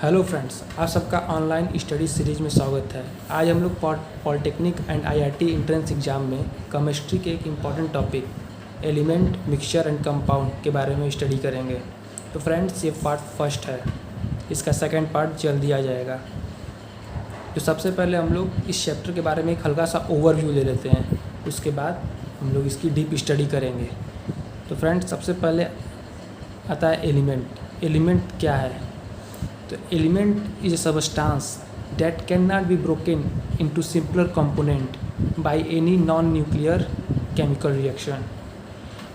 Hello friends, आप सबका online study series में स्वागत है। आज हम लोग polytechnic and IIT entrance exam में केमिस्ट्री के एक important topic element, mixture and compound के बारे में स्टडी करेंगे। तो फ्रेंड्स, ये पार्ट फर्स्ट है, इसका सेकंड पार्ट जल्दी आ जाएगा। तो सबसे पहले हम लोग इस चैप्टर के बारे में एक हल्का सा ओवरव्यू ले लेते हैं, उसके बाद हम लोग इसकी डीप स्टडी करेंगे। तो फ्रेंड्स, सबसे पहले आता है एलिमेंट। एलिमेंट क्या है? तो element is a substance that can not be broken into simpler component by any non nuclear chemical reaction.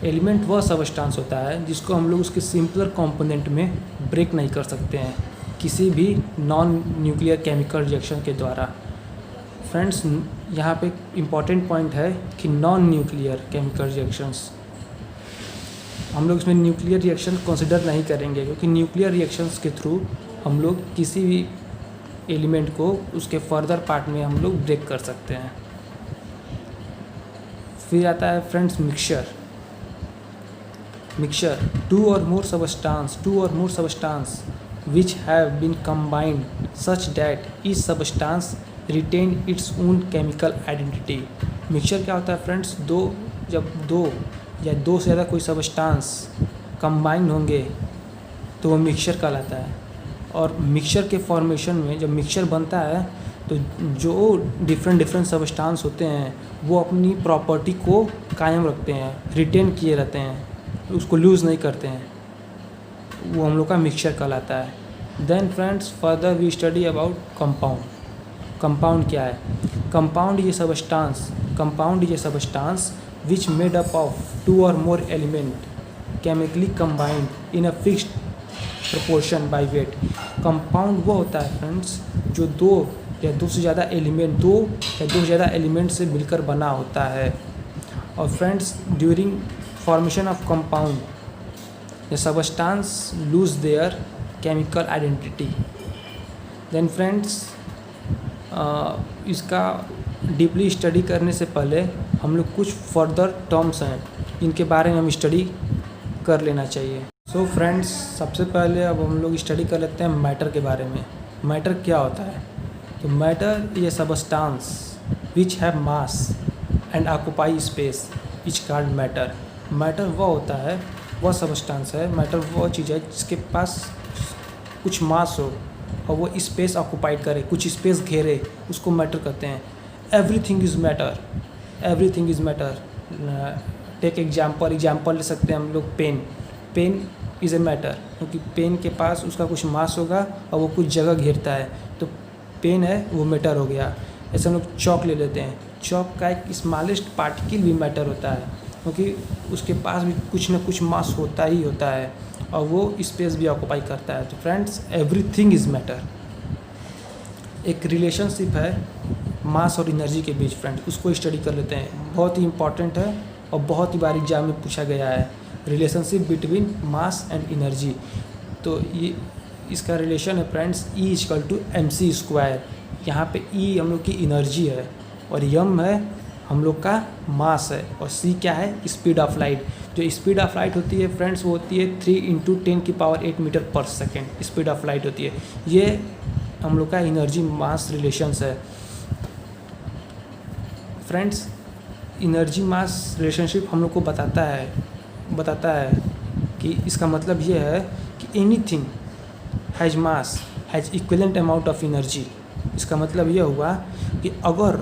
Element वह सबस्टांस होता है जिसको हम लोग उसके सिंपलर कंपोनेंट में ब्रेक नहीं कर सकते हैं किसी भी नॉन न्यूक्लियर केमिकल रिएक्शन के द्वारा। फ्रेंड्स, यहाँ पे इम्पॉर्टेंट पॉइंट है कि नॉन न्यूक्लियर केमिकल रिएक्शंस, हम लोग इसमें न्यूक्लियर रिएक्शन कंसिडर नहीं करेंगे, क्योंकि न्यूक्लियर रिएक्शंस के थ्रू हम लोग किसी भी एलिमेंट को उसके फर्दर पार्ट में हम लोग ब्रेक कर सकते हैं। फिर आता है फ्रेंड्स मिक्सचर। मिक्सचर टू और मोर substance which have been combined such that each substance retain its own chemical identity। Mixture क्या होता है फ्रेंड्स? जब दो या दो से ज़्यादा कोई सबस्टांस कंबाइन होंगे तो वो मिक्सचर कहलाता है। और मिक्सचर के फॉर्मेशन में जब मिक्सचर बनता है तो जो डिफरेंट सबस्टांस होते हैं वो अपनी प्रॉपर्टी को कायम रखते हैं, रिटेन किए रहते हैं, उसको लूज़ नहीं करते हैं, वो हम लोग का मिक्सचर कहलाता है। Then friends, further we study about compound. Compound क्या है? Compound is a substance which made up of two or more element chemically combined in a fixed proportion by weight। Compound वो होता है फ्रेंड्स जो दो या दो से ज़्यादा एलिमेंट से मिलकर बना होता है। और friends, during formation of compound the substance lose their chemical identity. Then friends, इसका डीपली स्टडी करने से पहले हम लोग कुछ फर्दर टर्म्स हैं इनके बारे में हम स्टडी कर लेना चाहिए। सो फ्रेंड्स, सबसे पहले अब हम लोग स्टडी कर लेते हैं मैटर के बारे में। मैटर क्या होता है? तो matter is a substance which have mass and occupy space is called matter. Matter वह होता है, वह सबस्टांस है, मैटर वह चीज़ है जिसके पास कुछ मास हो और वो स्पेस ऑक्यूपाइड करे, कुछ स्पेस घेरे, उसको मैटर कहते हैं। Everything is matter. Take example ले सकते हैं हम लोग। पेन इज़ ए मैटर, क्योंकि पेन के पास उसका कुछ मास होगा और वो कुछ जगह घेरता है, तो पेन है वो मैटर हो गया। ऐसे हम लोग चॉक ले लेते हैं। चॉक का एक स्मॉलेस्ट पार्टिकल भी मैटर होता है, क्योंकि उसके पास भी कुछ ना कुछ मास होता ही होता है और वो स्पेस भी ऑक्यूपाई करता है। तो फ्रेंड्स, एवरीथिंग इज़ मैटर। एक रिलेशनशिप है मास और एनर्जी के बीच फ्रेंड्स, उसको स्टडी कर लेते हैं। बहुत ही इंपॉर्टेंट है और बहुत ही बार एग्जाम में पूछा गया है, relationship between mass and energy. तो ये इसका रिलेशन है फ्रेंड्स, E=mc²। यहाँ पे E हम लोग की एनर्जी है और m है हम लोग का मास है और c क्या है? Speed of light. जो स्पीड ऑफ लाइट होती है फ्रेंड्स वो होती है 3 × 10⁸ मीटर पर सेकेंड स्पीड ऑफ लाइट होती है। ये हम लोग का एनर्जी मास रिलेशंस है फ्रेंड्स। एनर्जी मास रिलेशनशिप हम लोग को बताता है कि इसका मतलब ये है कि anything has mass has equivalent amount of energy. इसका मतलब ये हुआ कि अगर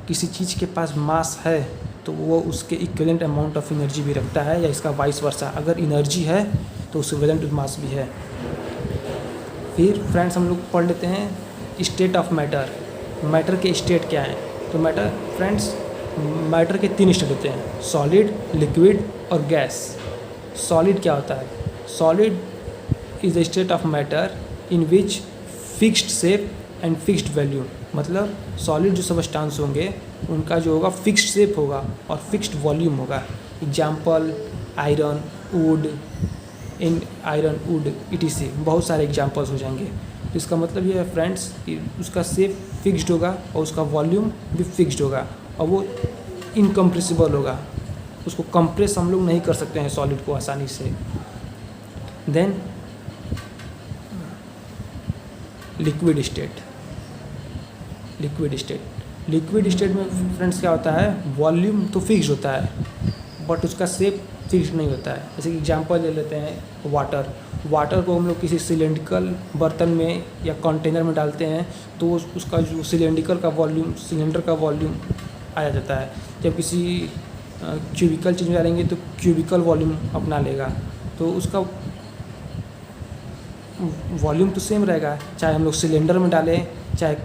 किसी चीज़ के पास मास है तो वो उसके इक्विवेलेंट अमाउंट ऑफ एनर्जी भी रखता है, या इसका वाइस वर्सा, अगर एनर्जी है तो उसके इक्विवेलेंट मास भी है। फिर फ्रेंड्स, हम लोग पढ़ लेते हैं स्टेट ऑफ मैटर। मैटर के स्टेट क्या है? तो मैटर के 3 स्टेट होते हैं, सॉलिड, लिक्विड और गैस। सॉलिड क्या होता है? Solid is the state of matter in which fixed shape and fixed volume. मतलब सॉलिड जो सबस्टांस होंगे उनका जो होगा फिक्स्ड शेप होगा और फिक्स्ड वॉल्यूम होगा। एग्जाम्पल आयरन, वुड etc, बहुत सारे एग्जाम्पल्स हो जाएंगे। तो इसका मतलब ये है फ्रेंड्स कि उसका शेप फिक्स्ड होगा और उसका वॉल्यूम भी फिक्स्ड होगा और वो इनकम्प्रेसिबल होगा, उसको कंप्रेस हम लोग नहीं कर सकते हैं सॉलिड को आसानी से। Then liquid state. Liquid state में फ्रेंड्स क्या होता है, वॉल्यूम तो फिक्स होता है बट उसका शेप फिक्स नहीं होता है। जैसे कि एग्जांपल ले लेते हैं वाटर को हम लोग किसी सिलेंड्रिकल बर्तन में या कंटेनर में डालते हैं तो उसका जो सिलेंडर का वॉल्यूम आ जाता है। जब किसी क्यूबिकल चीज़ में डालेंगे तो क्यूबिकल वॉल्यूम अपना लेगा, तो उसका वॉल्यूम तो सेम रहेगा, चाहे हम लोग सिलेंडर में डालें, चाहे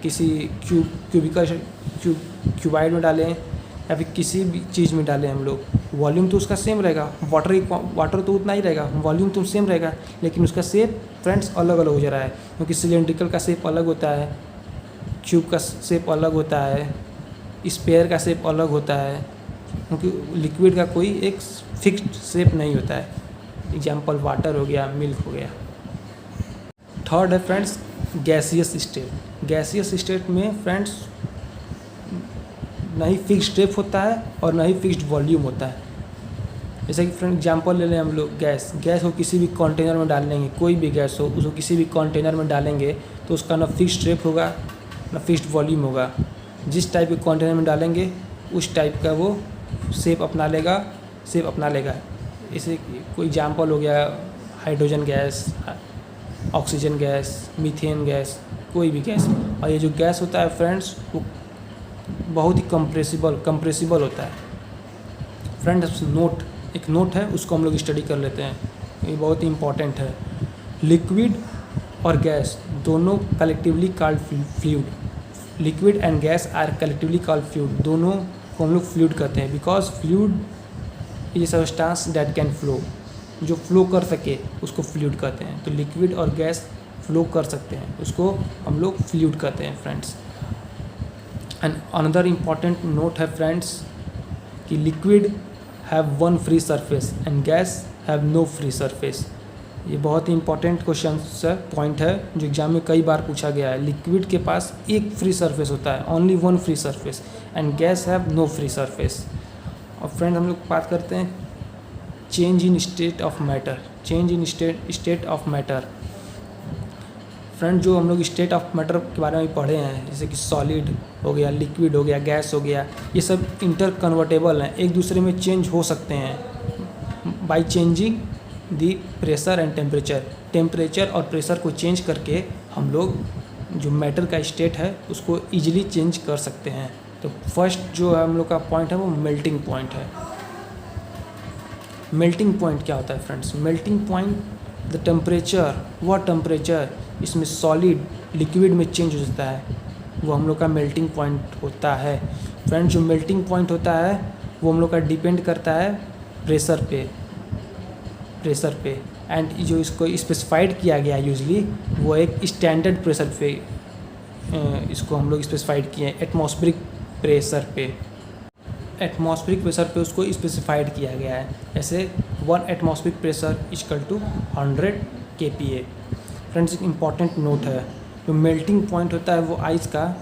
किसी क्यूबाइड में डालें या फिर किसी भी चीज़ में डालें हम लोग, वॉल्यूम तो उसका सेम रहेगा। वाटर तो उतना ही रहेगा, वॉल्यूम तो सेम रहेगा, लेकिन उसका शेप फ्रेंड्स अलग अलग हो जा रहा है, क्योंकि सिलेंड्रिकल का शेप अलग होता है, क्यूब का शेप अलग होता है, स्पेयर का शेप अलग होता है, क्योंकि लिक्विड का कोई एक फिक्स्ड शेप नहीं होता है। एग्जाम्पल वाटर हो गया, मिल्क हो गया। थर्ड है फ्रेंड्स गैसियस स्टेट में फ्रेंड्स ना ही फिक्स्ड स्टेप होता है और ना ही फिक्स्ड वॉल्यूम होता है। जैसे कि फ्रेंड एग्जांपल ले लें हम लोग गैस को किसी भी कंटेनर में डाल लेंगे, कोई भी गैस हो उसको किसी भी कंटेनर में डालेंगे तो उसका ना फिक्स्ड स्टेप होगा ना फिक्स्ड वॉल्यूम होगा। जिस टाइप के कंटेनर में डालेंगे उस टाइप का वो शेप अपना लेगा। जैसे कोई एग्जांपल हो गया hydrogen gas, oxygen gas, methane gas, कोई भी गैस। और ये जो गैस होता है फ्रेंड्स वो बहुत ही कंप्रेसिबल होता है। फ्रेंड्स एक नोट है, उसको हम लोग स्टडी कर लेते हैं, ये बहुत ही इंपॉर्टेंट है। लिक्विड और गैस दोनों collectively called fluid. Liquid and gas are collectively called fluid. दोनों को हम लोग फ्लूइड कहते हैं because fluid is a substance that can flow. जो फ्लो कर सके उसको फ्लूइड कहते हैं। तो लिक्विड और गैस फ्लो कर सकते हैं, उसको हम लोग फ्लूइड कहते हैं friends. And another important note है फ्रेंड्स कि liquid have one free surface and gas have no free surface. ये बहुत ही इंपॉर्टेंट क्वेश्चन पॉइंट है जो एग्जाम में कई बार पूछा गया है। लिक्विड के पास एक फ्री सरफेस होता है, only one free surface, and gas have no free surface. और फ्रेंड हम लोग बात करते हैं change in state of matter. Friend जो हम लोग स्टेट ऑफ मैटर के बारे में पढ़े हैं, जैसे कि सॉलिड हो गया, लिक्विड हो गया, गैस हो गया, ये सब इंटर कन्वर्टेबल हैं, एक दूसरे में चेंज हो सकते हैं by changing the pressure and temperature और प्रेशर को चेंज करके हम लोग जो मैटर का स्टेट है उसको ईजिली चेंज कर सकते हैं। तो फर्स्ट जो है हम लोग का पॉइंट है वो मेल्टिंग पॉइंट है। मेल्टिंग पॉइंट क्या होता है friends? Melting point the temperature इसमें सॉलिड लिक्विड में चेंज हो जाता है, वो हम लोग का मेल्टिंग पॉइंट होता है। फ्रेंड्स जो मेल्टिंग पॉइंट होता है वो हम लोग का डिपेंड करता है प्रेशर पे एंड जो इसको स्पेसिफाइड किया गया है यूजली वो एक स्टैंडर्ड प्रेशर पे इसको हम लोग स्पेसिफाइड किए हैं। एटमॉस्फेरिक प्रेशर पे उसको स्पेसिफाइड किया गया है। जैसे 1 atmospheric pressure equal to 100 kPa। Friends एक इम्पॉर्टेंट नोट है, जो मेल्टिंग पॉइंट होता है वो आइस का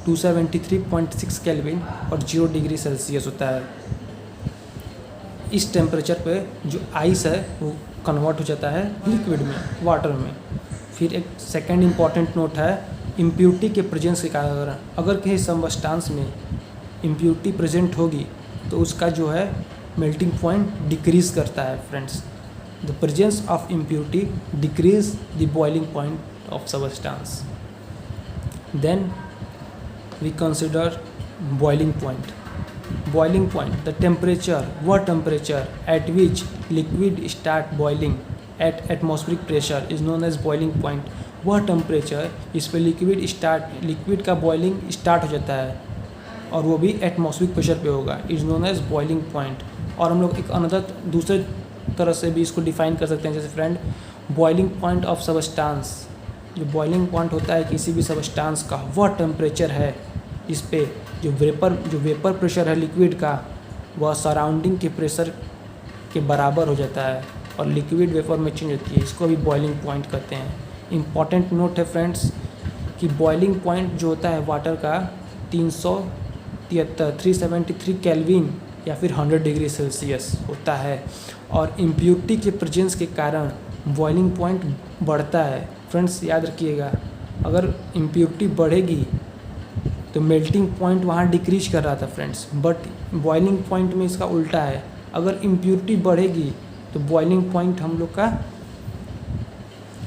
273.6 केल्विन और 0 डिग्री सेल्सियस होता है। इस टेम्परेचर पे जो आइस है वो कन्वर्ट हो जाता है लिक्विड में, वाटर में। फिर एक सेकेंड इम्पॉर्टेंट नोट है इम्प्योरिटी के प्रेजेंस के कारण। अगर किसी सब्सटेंस में इम्प्योरिटी प्रेजेंट होगी तो उसका जो है मेल्टिंग पॉइंट डिक्रीज़ करता है friends. The presence of impurity decrease the boiling point of substance. Then we consider boiling point, the temperature at which liquid start boiling at atmospheric pressure is known as boiling point। वह temperature इस पे liquid का boiling start हो जाता है और वो भी एटमॉस्फेरिक प्रेशर पे होगा, is known as boiling point. और हम लोग एक अनदर दूसरे तरह से भी इसको डिफाइन कर सकते हैं, जैसे friend boiling point of substance. जो बॉइलिंग पॉइंट होता है किसी भी सबस्टांस का, वह टेम्परेचर है इस पे जो वेपर प्रेशर है लिक्विड का वह सराउंडिंग के प्रेशर के बराबर हो जाता है और लिक्विड वेपर में चेंज होती है। इसको भी बॉइलिंग पॉइंट कहते हैं। इम्पॉर्टेंट नोट है फ्रेंड्स कि बॉइलिंग पॉइंट जो होता है वाटर का 373 केल्विन या फिर 100 डिग्री सेल्सियस होता है और इम्प्योरिटी के प्रेजेंस के कारण बॉइलिंग पॉइंट बढ़ता है। फ्रेंड्स याद रखिएगा अगर इम्प्योरिटी बढ़ेगी तो मेल्टिंग पॉइंट वहाँ डिक्रीज कर रहा था फ्रेंड्स, बट बॉइलिंग पॉइंट में इसका उल्टा है। अगर इम्प्योरिटी बढ़ेगी तो बॉइलिंग पॉइंट हम लोग का,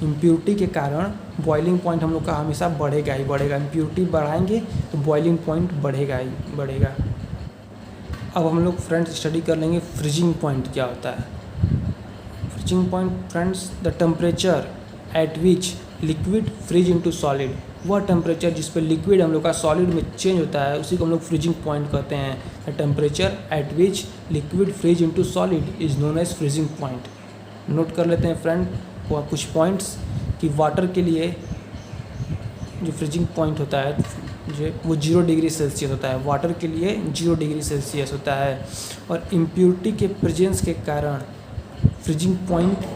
इम्प्योरिटी के कारण बॉइलिंग पॉइंट हम लोग का हमेशा बढ़ेगा ही बढ़ेगा। इम्प्योरिटी बढ़ाएंगे तो बॉइलिंग पॉइंट बढ़ेगा ही बढ़ेगा। अब हम लोग फ्रेंड्स स्टडी कर लेंगे फ्रीजिंग पॉइंट क्या होता है। Freezing point friends the temperature at which liquid freeze into solid, वह टेम्परेचर जिस पे लिक्विड हम लोग का सॉलिड में चेंज होता है उसी को हम लोग फ्रीजिंग पॉइंट कहते हैं। The temperature at which liquid freeze into solid is known as freezing point. Note कर लेते हैं फ्रेंड कुछ पॉइंट्स कि वाटर के लिए जो फ्रीजिंग पॉइंट होता है जो वो 0 डिग्री सेल्सियस होता है, वाटर के लिए 0 डिग्री सेल्सियस होता है। और इम्प्योरिटी के प्रेजेंस के कारण फ्रीजिंग पॉइंट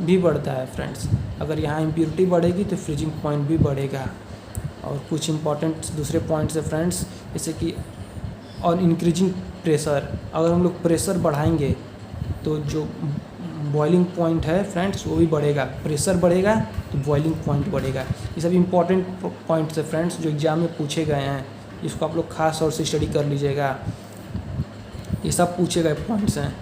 भी बढ़ता है फ्रेंड्स। अगर यहाँ इम्प्योरिटी बढ़ेगी तो फ्रीजिंग पॉइंट भी बढ़ेगा। और कुछ इंपॉर्टेंट दूसरे पॉइंट्स है फ्रेंड्स, जैसे कि और इंक्रीजिंग प्रेशर, अगर हम लोग प्रेशर बढ़ाएंगे तो जो बॉइलिंग पॉइंट है फ्रेंड्स वो भी बढ़ेगा। प्रेशर बढ़ेगा तो बॉइलिंग पॉइंट बढ़ेगा। ये सब इंपॉर्टेंट पॉइंट्स है फ्रेंड्स जो एग्जाम में पूछे गए हैं, इसको आप लोग खास तौर से स्टडी कर लीजिएगा। ये सब पूछे गए पॉइंट्स हैं।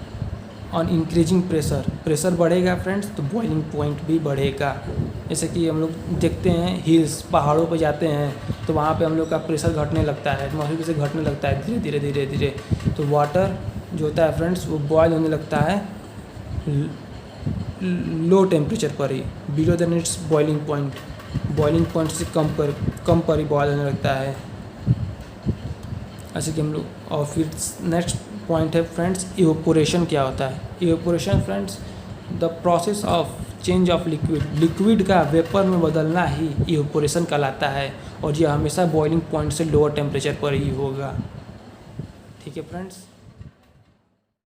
ऑन इंक्रीजिंग प्रेशर, प्रेशर बढ़ेगा फ्रेंड्स तो बॉइलिंग पॉइंट भी बढ़ेगा। जैसे कि हम लोग देखते हैं हिल्स, पहाड़ों पर जाते हैं तो वहाँ पे हम लोग का प्रेशर घटने लगता है, एटमॉस्फेयर से घटने लगता है धीरे धीरे धीरे धीरे, तो वाटर जो होता है फ्रेंड्स वो बॉयल होने लगता है लो टेम्परेचर पर ही, below then it's boiling point, boiling point से कम पर ही बॉयल होने लगता है। ऐसे कि हम लोग, और फिर नेक्स्ट पॉइंट है फ्रेंड्स इवेपोरेशन क्या होता है। Evaporation friends the process of change of liquid का वेपर में बदलना ही इवेपोरेशन कहलाता है, और यह हमेशा बॉइलिंग पॉइंट से लोअर टेम्परेचर पर ही होगा। ठीक है फ्रेंड्स।